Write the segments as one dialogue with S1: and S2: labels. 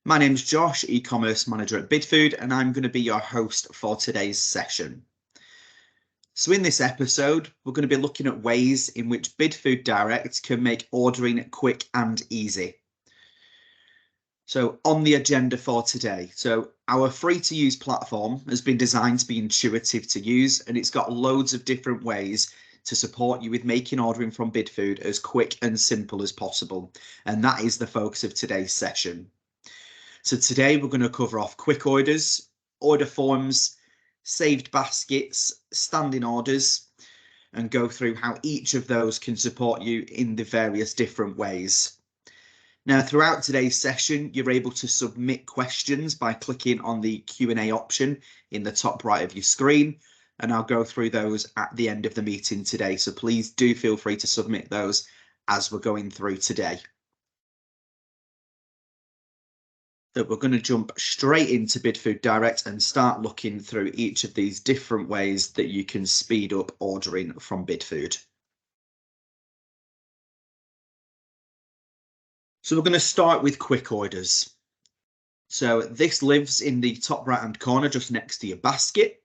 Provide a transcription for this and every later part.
S1: My name's Josh, e-commerce manager at Bidfood, and I'm going to be your host for today's session. So in this episode, we're going to be looking at ways in which Bidfood Direct can make ordering quick and easy. So on the agenda for today, our free-to-use platform has been designed to be intuitive to use, and it's got loads of different ways to support you with making ordering from Bidfood as quick and simple as possible. And that is the focus of today's session. So today we're going to cover off quick orders, order forms, saved baskets, standing orders, and go through how each of those can support you in the various different ways. Now, throughout today's session, you're able to submit questions by clicking on the Q&A option in the top right of your screen, and I'll go through those at the end of the meeting today. So please do feel free to submit those as we're going through today. That we're going to jump straight into Bidfood Direct and start looking through each of these different ways that you can speed up ordering from Bidfood. So we're going to start with quick orders. So this lives in the top right hand corner just next to your basket.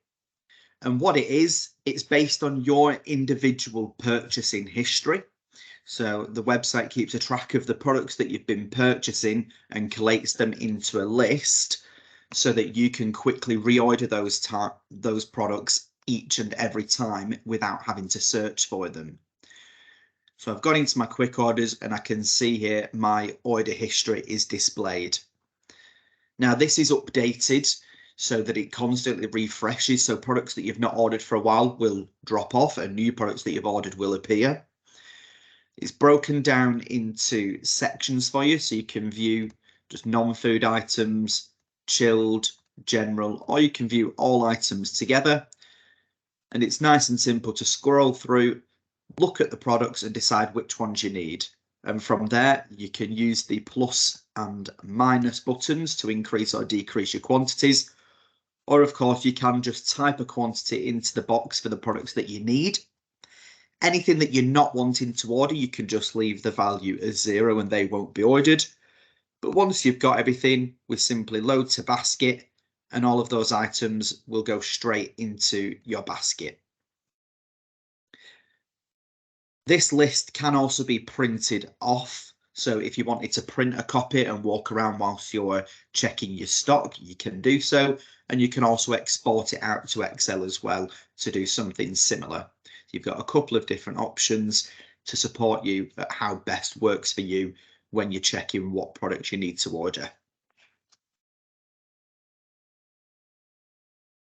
S1: And what it is, it's based on your individual purchasing history. So the website keeps a track of the products that you've been purchasing and collates them into a list so that you can quickly reorder those products each and every time without having to search for them. So I've gone into my quick orders and I can see here my order history is displayed. Now this is updated so that it constantly refreshes. So products that you've not ordered for a while will drop off and new products that you've ordered will appear. It's broken down into sections for you, so you can view just non-food items, chilled, general, or you can view all items together. And it's nice and simple to scroll through, look at the products and decide which ones you need. And from there, you can use the plus and minus buttons to increase or decrease your quantities. Or of course, you can just type a quantity into the box for the products that you need. Anything that you're not wanting to order, you can just leave the value as 0 and they won't be ordered. But once you've got everything, we simply load to basket and all of those items will go straight into your basket. This list can also be printed off. So if you wanted to print a copy and walk around whilst you're checking your stock, you can do so. And you can also export it out to Excel as well to do something similar. You've got a couple of different options to support you at how best works for you when you're checking what products you need to order.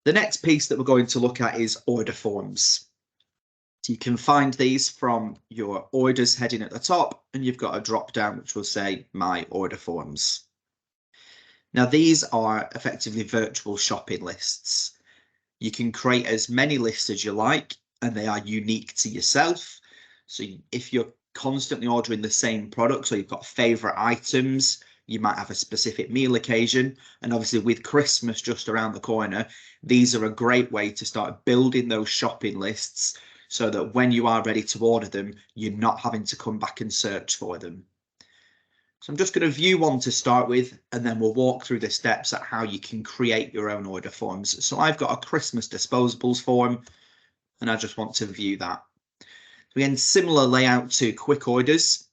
S1: The next piece that we're going to look at is order forms. So you can find these from your orders heading at the top, and you've got a drop down which will say My Order Forms. Now these are effectively virtual shopping lists. You can create as many lists as you like, and they are unique to yourself. So if you're constantly ordering the same products or you've got favorite items, you might have a specific meal occasion. And obviously with Christmas just around the corner, these are a great way to start building those shopping lists so that when you are ready to order them, you're not having to come back and search for them. So I'm just going to view one to start with, and then we'll walk through the steps at how you can create your own order forms. So I've got a Christmas disposables form, and I just want to view that. Again, similar layout to quick orders.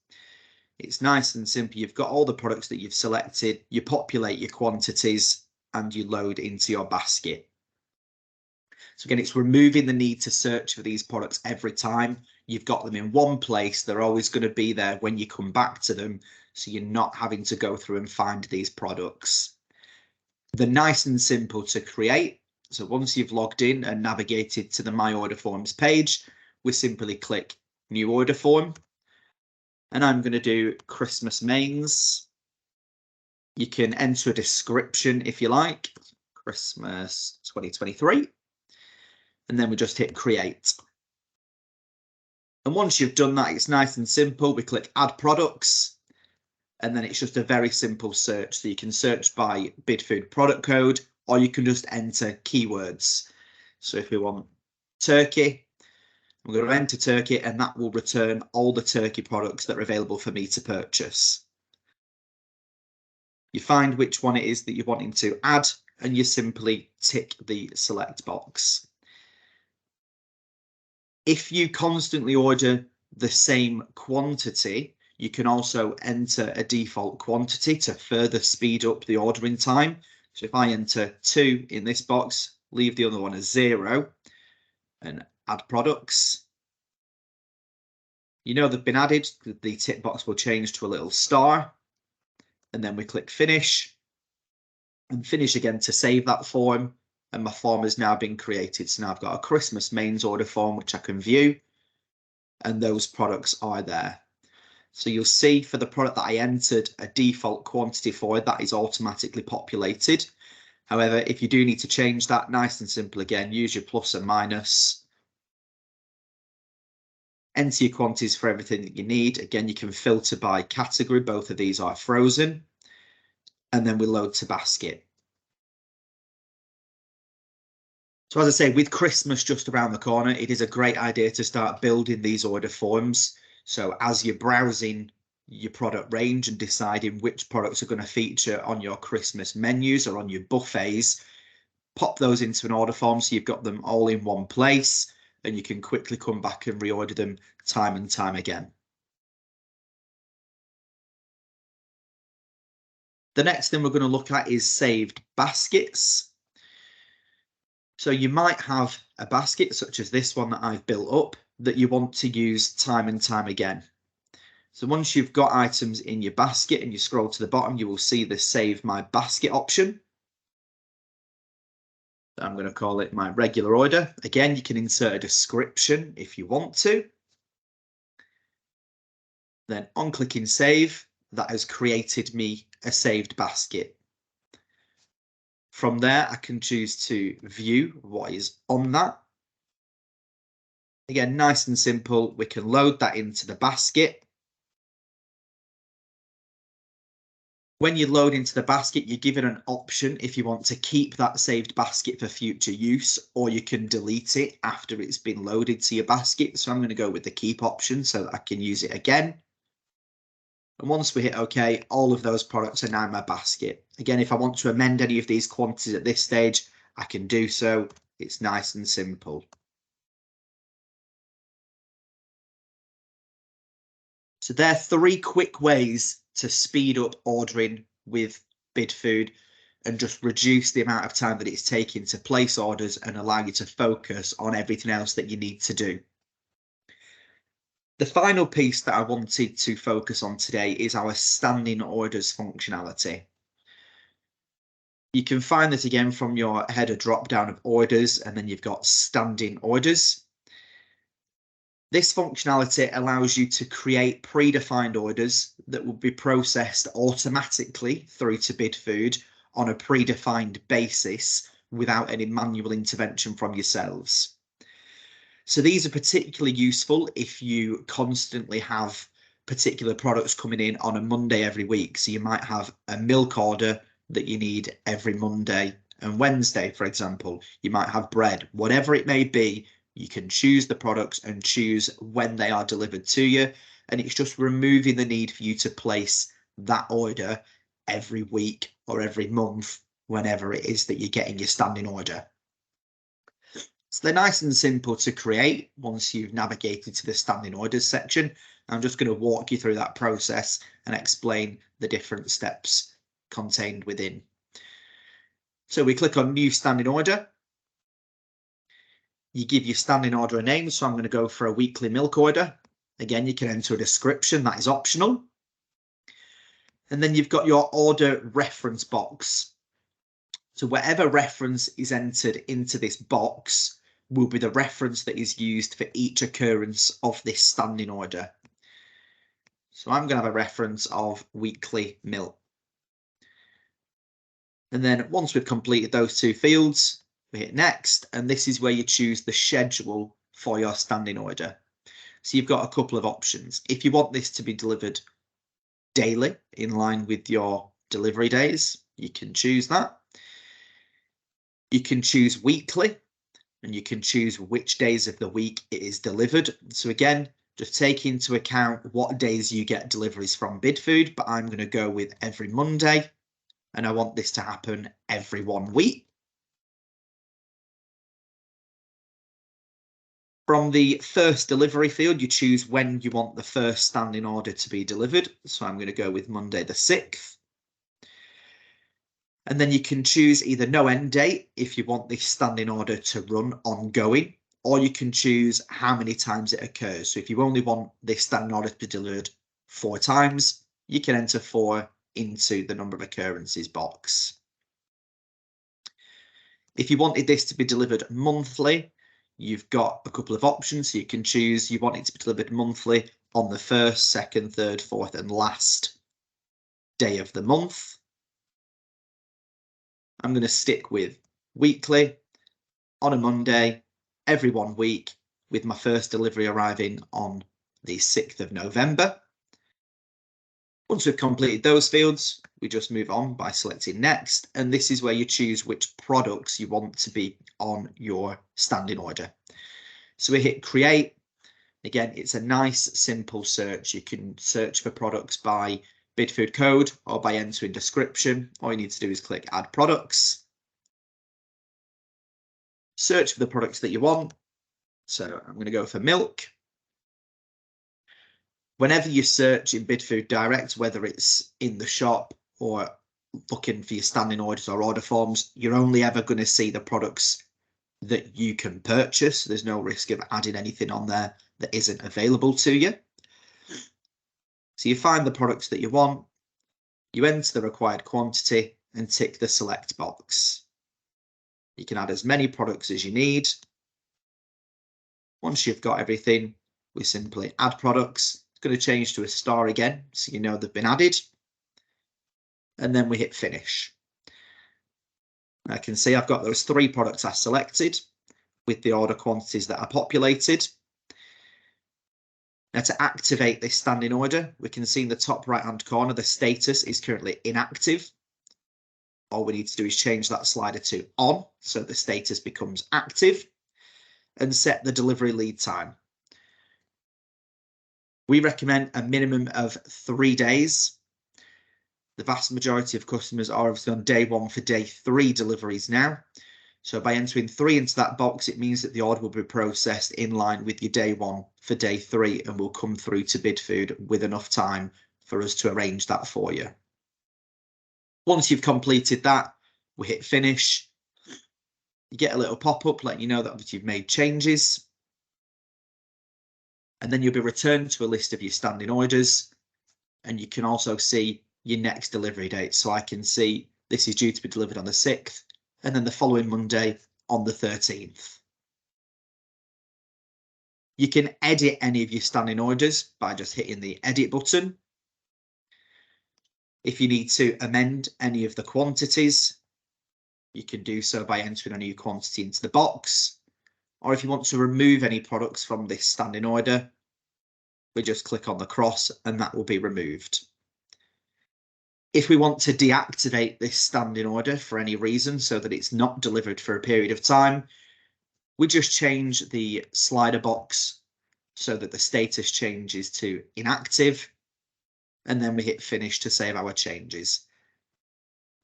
S1: It's nice and simple. You've got all the products that you've selected, you populate your quantities, and you load into your basket. So again, it's removing the need to search for these products every time. You've got them in one place. They're always going to be there when you come back to them, so you're not having to go through and find these products. They're nice and simple to create. So once you've logged in and navigated to the My Order Forms page, we simply click New Order Form. And I'm going to do Christmas mains. You can enter a description if you like, Christmas 2023. And then we just hit Create. And once you've done that, it's nice and simple. We click Add Products. And then it's just a very simple search. So you can search by Bidfood product code, or you can just enter keywords. So if we want turkey, we're going to enter turkey, and that will return all the turkey products that are available for me to purchase. You find which one it is that you're wanting to add, and you simply tick the select box. If you constantly order the same quantity, you can also enter a default quantity to further speed up the ordering time. So if I enter 2 in this box, leave the other one as 0, and add products, you know they've been added. The tick box will change to a little star, and then we click finish, and finish again to save that form, and my form has now been created. So now I've got a Christmas mains order form which I can view, and those products are there. So you'll see for the product that I entered a default quantity for, that is automatically populated. However, if you do need to change that, nice and simple again, use your plus and minus. Enter your quantities for everything that you need. Again, you can filter by category. Both of these are frozen. And then we load to basket. So as I say, with Christmas just around the corner, it is a great idea to start building these order forms. So as you're browsing your product range and deciding which products are going to feature on your Christmas menus or on your buffets, pop those into an order form so you've got them all in one place, and you can quickly come back and reorder them time and time again. The next thing we're going to look at is saved baskets. So you might have a basket such as this one that I've built up that you want to use time and time again. So once you've got items in your basket and you scroll to the bottom, you will see the Save My Basket option. I'm going to call it my regular order. Again, you can insert a description if you want to. Then on clicking save, that has created me a saved basket. From there, I can choose to view what is on that. Again, nice and simple. We can load that into the basket. When you load into the basket, you're given an option if you want to keep that saved basket for future use, or you can delete it after it's been loaded to your basket. So I'm going to go with the keep option so that I can use it again. And once we hit OK, all of those products are now in my basket. Again, if I want to amend any of these quantities at this stage, I can do so. It's nice and simple. So there are 3 quick ways to speed up ordering with Bidfood and just reduce the amount of time that it's taking to place orders and allow you to focus on everything else that you need to do. The final piece that I wanted to focus on today is our standing orders functionality. You can find this again from your header drop down of orders, and then you've got standing orders. This functionality allows you to create predefined orders that will be processed automatically through to Bidfood on a predefined basis without any manual intervention from yourselves. So these are particularly useful if you constantly have particular products coming in on a Monday every week. So you might have a milk order that you need every Monday and Wednesday, for example. You might have bread, whatever it may be. You can choose the products and choose when they are delivered to you. And it's just removing the need for you to place that order every week or every month, whenever it is that you're getting your standing order. So they're nice and simple to create once you've navigated to the standing orders section. I'm just going to walk you through that process and explain the different steps contained within. So we click on new standing order. You give your standing order a name. So I'm going to go for a weekly milk order. Again, you can enter a description, that is optional. And then you've got your order reference box. So whatever reference is entered into this box will be the reference that is used for each occurrence of this standing order. So I'm going to have a reference of weekly milk. And then once we've completed those 2 fields, we hit next, and this is where you choose the schedule for your standing order. So you've got a couple of options. If you want this to be delivered daily in line with your delivery days, you can choose that. You can choose weekly, and you can choose which days of the week it is delivered. So again, just take into account what days you get deliveries from Bidfood, but I'm going to go with every Monday. and I want this to happen every 1 week. From the first delivery field, you choose when you want the first standing order to be delivered. So I'm going to go with Monday the 6th. And then you can choose either no end date if you want this standing order to run ongoing, or you can choose how many times it occurs. So if you only want this standing order to be delivered 4 times, you can enter 4 into the number of occurrences box. If you wanted this to be delivered monthly, you've got a couple of options. So you can choose you want it to be delivered monthly on the 1st, 2nd, 3rd, 4th, and last day of the month. I'm going to stick with weekly on a Monday, every 1 week, with my first delivery arriving on the 6th of November. Once we've completed those fields, we just move on by selecting next, and this is where you choose which products you want to be on your standing order. So we hit create. Again, it's a nice simple search. You can search for products by Bidfood code or by entering description. All you need to do is click add products. Search for the products that you want. So I'm going to go for milk. Whenever you search in Bidfood Direct, whether it's in the shop or looking for your standing orders or order forms, you're only ever going to see the products that you can purchase. There's no risk of adding anything on there that isn't available to you. So you find the products that you want, you enter the required quantity and tick the select box. You can add as many products as you need. Once you've got everything, we simply add products. It's going to change to a star again, so you know they've been added. And then we hit finish. I can see I've got those 3 products I selected with the order quantities that are populated. Now to activate this standing order, we can see in the top right hand corner the status is currently inactive. All we need to do is change that slider to on, so the status becomes active, and set the delivery lead time. We recommend a minimum of 3 days. The vast majority of customers are obviously on day 1 for day 3 deliveries now. So by entering 3 into that box, it means that the order will be processed in line with your day 1 for day 3 and will come through to Bidfood with enough time for us to arrange that for you. Once you've completed that, we hit finish. You get a little pop-up letting you know that you've made changes. And then you'll be returned to a list of your standing orders. And you can also see your next delivery date. So I can see this is due to be delivered on the 6th. And then the following Monday on the 13th. You can edit any of your standing orders by just hitting the edit button. If you need to amend any of the quantities, you can do so by entering a new quantity into the box. Or if you want to remove any products from this standing order, we just click on the cross and that will be removed. If we want to deactivate this standing order for any reason so that it's not delivered for a period of time, we just change the slider box so that the status changes to inactive, and then we hit finish to save our changes.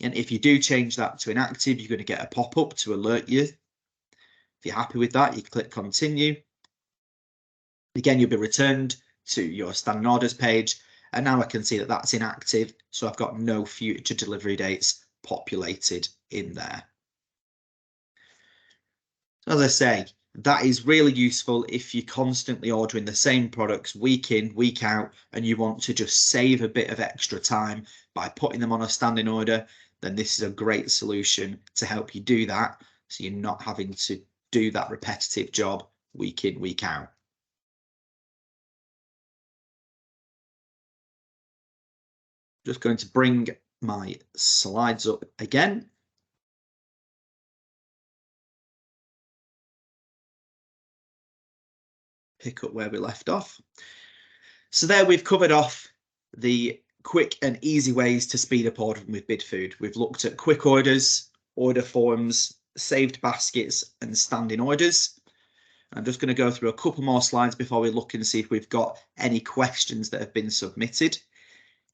S1: And if you do change that to inactive, you're going to get a pop-up to alert you. If you're happy with that, you click continue. Again, you'll be returned to your standing orders page. And now I can see that that's inactive, so I've got no future delivery dates populated in there. As I say, that is really useful if you're constantly ordering the same products week in, week out, and you want to just save a bit of extra time by putting them on a standing order, then this is a great solution to help you do that, so you're not having to do that repetitive job week in, week out. Just going to bring my slides up again. Pick up where we left off. So there we've covered off the quick and easy ways to speed up ordering with Bidfood. We've looked at quick orders, order forms, saved baskets and standing orders. I'm just going to go through a couple more slides before we look and see if we've got any questions that have been submitted.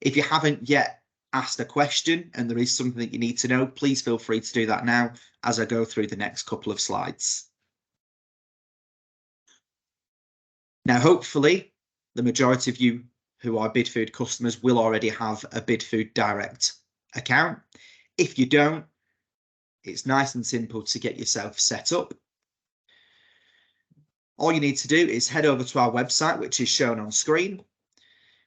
S1: If you haven't yet asked a question and there is something that you need to know, please feel free to do that now as I go through the next couple of slides. Now, hopefully, the majority of you who are Bidfood customers will already have a Bidfood Direct account. If you don't, it's nice and simple to get yourself set up. All you need to do is head over to our website, which is shown on screen.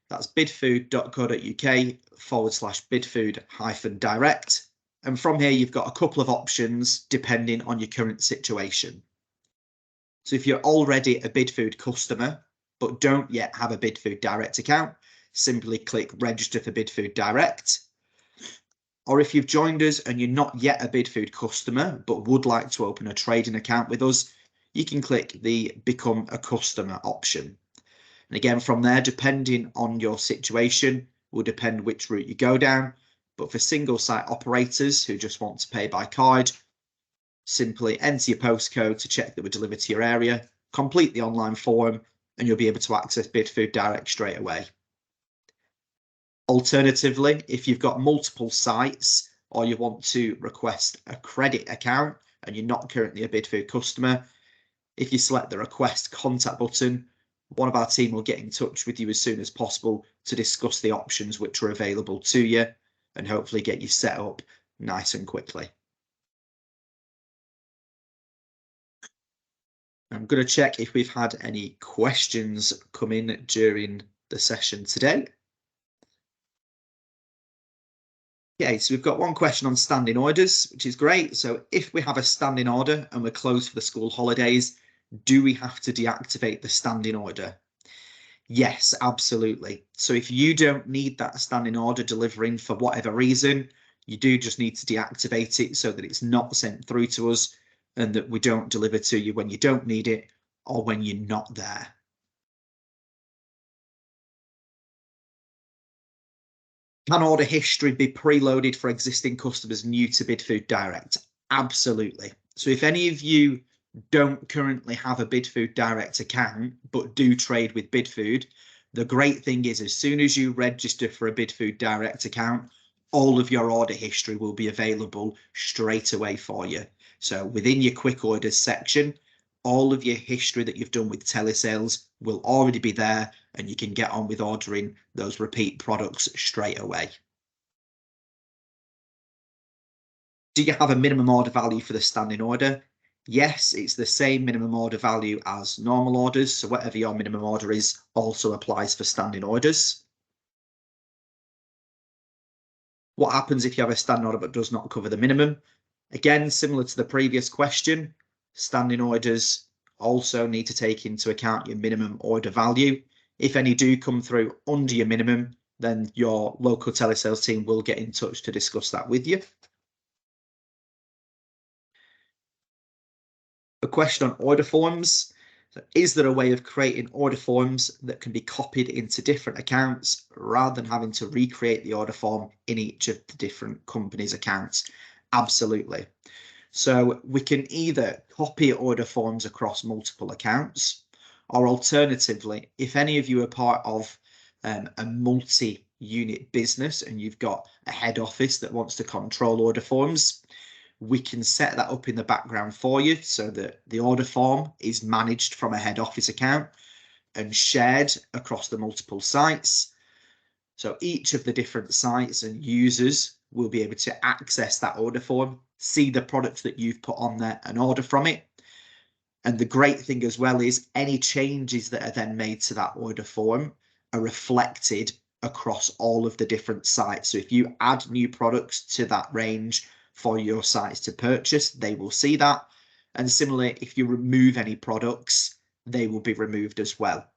S1: That's bidfood.co.uk/bidfood-direct. And from here, you've got a couple of options depending on your current situation. So if you're already a Bidfood customer, but don't yet have a Bidfood Direct account, simply click register for Bidfood Direct. Or if you've joined us and you're not yet a Bidfood customer, but would like to open a trading account with us, you can click the become a customer option. And again, from there, depending on your situation, will depend which route you go down. But for single site operators who just want to pay by card, simply enter your postcode to check that we're delivered to your area, complete the online form, and you'll be able to access Bidfood Direct straight away. Alternatively, if you've got multiple sites or you want to request a credit account and you're not currently a Bidfood customer, if you select the request contact button, one of our team will get in touch with you as soon as possible to discuss the options which are available to you and hopefully get you set up nice and quickly. I'm going to check if we've had any questions come in during the session today. Okay, so we've got one question on standing orders, which is great. So if we have a standing order and we're closed for the school holidays, do we have to deactivate the standing order? Yes, absolutely. So if you don't need that standing order delivering for whatever reason, you do just need to deactivate it so that it's not sent through to us and that we don't deliver to you when you don't need it or when you're not there. Can order history be preloaded for existing customers new to Bidfood Direct? Absolutely. So if any of you don't currently have a Bidfood Direct account, but do trade with Bidfood, the great thing is as soon as you register for a Bidfood Direct account, all of your order history will be available straight away for you. So within your quick orders section, all of your history that you've done with telesales will already be there and you can get on with ordering those repeat products straight away. Do you have a minimum order value for the standing order? Yes, it's the same minimum order value as normal orders. So whatever your minimum order is also applies for standing orders. What happens if you have a standing order but does not cover the minimum? Again, similar to the previous question, standing orders also need to take into account your minimum order value. If any do come through under your minimum, then your local telesales team will get in touch to discuss that with you. A question on order forms. So is there a way of creating order forms that can be copied into different accounts rather than having to recreate the order form in each of the different companies' accounts? Absolutely. So we can either copy order forms across multiple accounts, or alternatively, if any of you are part of a multi-unit business and you've got a head office that wants to control order forms, we can set that up in the background for you so that the order form is managed from a head office account and shared across the multiple sites. So each of the different sites and users will be able to access that order form, see the products that you've put on there and order from it. And the great thing as well is any changes that are then made to that order form are reflected across all of the different sites. So if you add new products to that range for your sites to purchase, they will see that. And similarly, if you remove any products, they will be removed as well.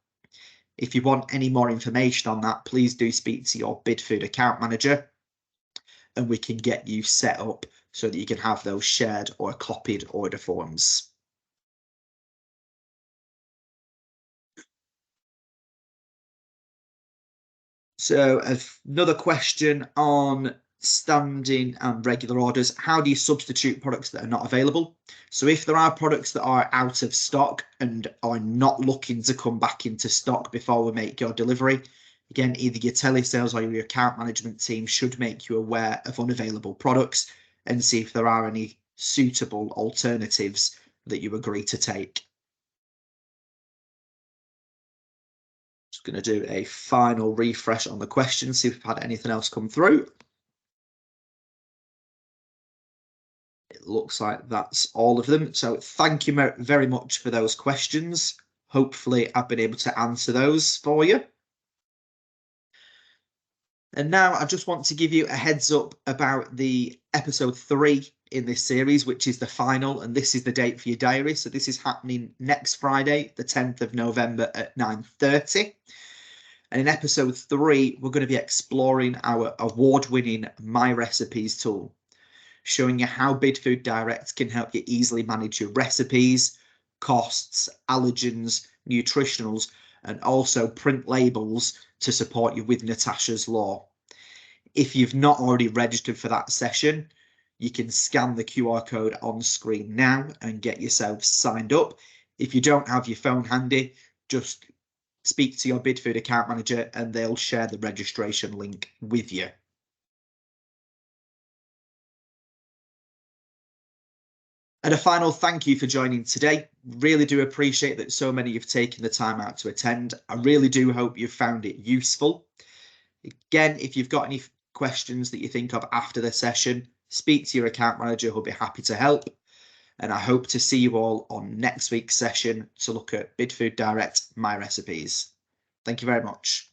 S1: If you want any more information on that, please do speak to your Bidfood account manager and we can get you set up so that you can have those shared or copied order forms. So another question on standing and regular orders. How do you substitute products that are not available? So if there are products that are out of stock and are not looking to come back into stock before we make your delivery, Again, either your telesales or your account management team should make you aware of unavailable products and see if there are any suitable alternatives that you agree to take. Just going to do a final refresh on the questions, see if we've had anything else come through. It looks like that's all of them. So thank you very much for those questions. Hopefully I've been able to answer those for you. And now I just want to give you a heads up about the episode 3 in this series, which is the final, and this is the date for your diary. So this is happening next Friday, the 10th of November at 9:30. And in episode 3, we're going to be exploring our award-winning My Recipes tool, showing you how Bidfood Direct can help you easily manage your recipes, costs, allergens, nutritionals, and also print labels to support you with Natasha's Law. If you've not already registered for that session, you can scan the QR code on screen now and get yourself signed up. If you don't have your phone handy, just speak to your Bidfood account manager and they'll share the registration link with you. And a final thank you for joining today. Really do appreciate that so many have taken the time out to attend. I really do hope you've found it useful. Again, if you've got any questions that you think of after the session, speak to your account manager who'll be happy to help. And I hope to see you all on next week's session to look at Bidfood Direct My Recipes. Thank you very much.